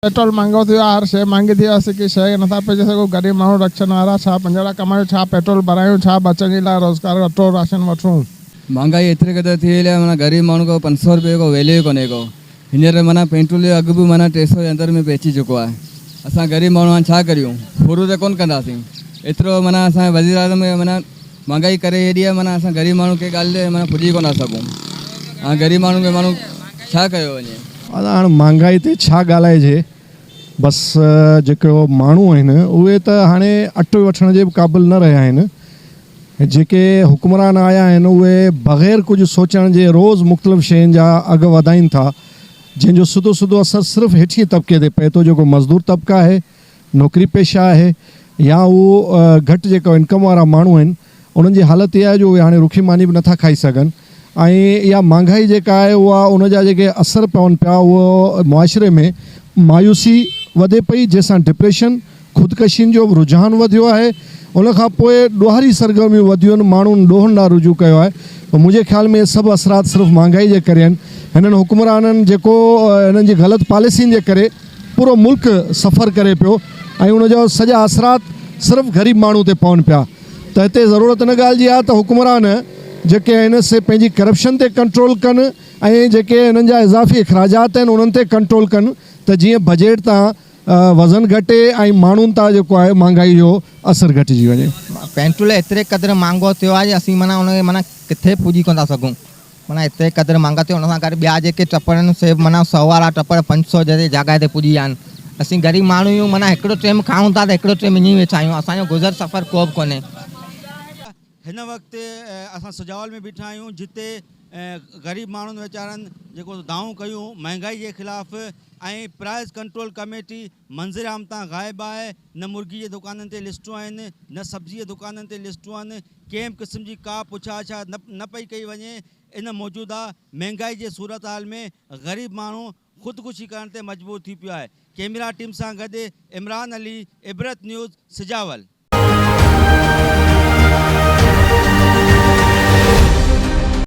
Petrol महंगो थियो आहे, हर शइ महांगी थी आहे, की शइ नथा पइजी सघूं। गरीब माण्हू रक्षण वारा छा पंजड़ा कमायूं, छा पेट्रोल भरायूं, छा बचण जे लाइ रोज़गार अटो राशन वठूं। महंगाई एतिरे क़दुरु थी वई आहे, माना गरीब माण्हू को 500 रुपये को वैल्यू कोन्हे को। हींअर माना पेट्रोल जो अघु बि माना 300 जे अंदरि में पहुची चुको आहे। असां गरीब माण्हू हाणे छा करियूं, पूरो त कोन कंदासीं एतिरो। माना असां वज़ीर आज़म में माना महंगाई करे हेॾी आहे, माना असां गरीब माण्हू के ॻाल्हि ते माना पुॼी कोन था सघूं। हाणे गरीब माण्हू खे माण्हू छा कयो वञे। हाणे महंगाई ते छा ॻाल्हाइजे, बसि जेको माण्हू आहिनि उहे त हाणे अटो वठण जे क़ाबिल न रहिया आहिनि। जेके हुक्मरान आया आहिनि उहे बग़ैर कुझु सोचण जे रोज़ मुख़्तलिफ़ शयुनि जा अघु वधाइनि था, जंहिंजो सिधो सिधो असरु सिर्फ़ु हेठिए तबिके ते पए थो। जेको मज़दूर तबिका आहे, नौकिरी पेशा आहे, या उहो घटि जेको इनकम वारा माण्हू आहिनि, उन्हनि जी हालति इहा आहे जो उहे हाणे रुखी मानी बि नथा खाई सघनि। ऐं इहा महांगाई जेका आहे उहा उन जा जेके असर पवनि पिया, उहो मुआशिरे में मायूसी वधे पई, जंहिंसां डिप्रेशन, ख़ुदकशियुनि जो रुझान वधियो आहे। उन खां पोइ ॾोहारी सरगर्मियूं वधियूं आहिनि, माण्हुनि ॾोहनि ॾांहुं रुजू कयो आहे। त मुंहिंजे ख़्याल में सभु असरात सिर्फ़ु महांगाई जे करे आहिनि। हिननि हुक्मराननि जेको हिननि जी ग़लति पॉलिसियुनि जे करे पूरो मुल्क सफ़र करे पियो, ऐं उनजा सॼा असरात सिर्फ़ु ग़रीब माण्हू ते पवनि पिया। त हिते ज़रूरत इन ॻाल्हि जी आहे त हुक्मरान जेके आहिनि से पंहिंजी करप्शन ते कंट्रोल कनि, ऐं जेके हिननि जा इज़ाफ़ी अख़राजात आहिनि उन्हनि ते कंट्रोल कनि, त जीअं बजट तां वज़न घटे ऐं माण्हुनि तां जेको आहे महांगाई जो असरु घटिजी वञे। पेट्रोल एतिरे क़दुरु महांगो थियो आहे, असीं माना उनखे माना किथे पुॼी कोन था सघूं। माना एतिरे क़दुरु महांगा थियो, उन सां गॾु ॿिया जेके टपर आहिनि से माना 100 वारा टपर 500 जे जॻह ते पुॼी विया आहिनि। असीं ग़रीब माण्हू आहियूं, माना हिकिड़ो टाइम खाऊं था त हिकिड़ो टाइम ईअं वेठा आहियूं। असांजो गुज़र सफ़र को बि कोन्हे। हिन वक़्तु असां सजावल में बीठा आहियूं, जिते ग़रीब माण्हुनि वीचारनि जेको दावूं कयूं महांगाई जे ख़िलाफ़ु, ऐं प्राइस कंट्रोल कमेटी मंज़िल आम तां ग़ाइबु आहे। न मुर्गी जे दुकाननि ते लिस्टूं आहिनि, न सब्जी जे दुकाननि ते लिस्टूं आहिनि। कंहिं बि क़िस्म जी का पुछा न पई कई वञे। इन मौजूदा महांगाई जे सूरत हाल में ग़रीब माण्हू ख़ुदकुशी करण ते मजबूर थी पियो आहे। कैमरा टीम सां गॾु इमरान अली, इबरत न्यूज़, सजावल।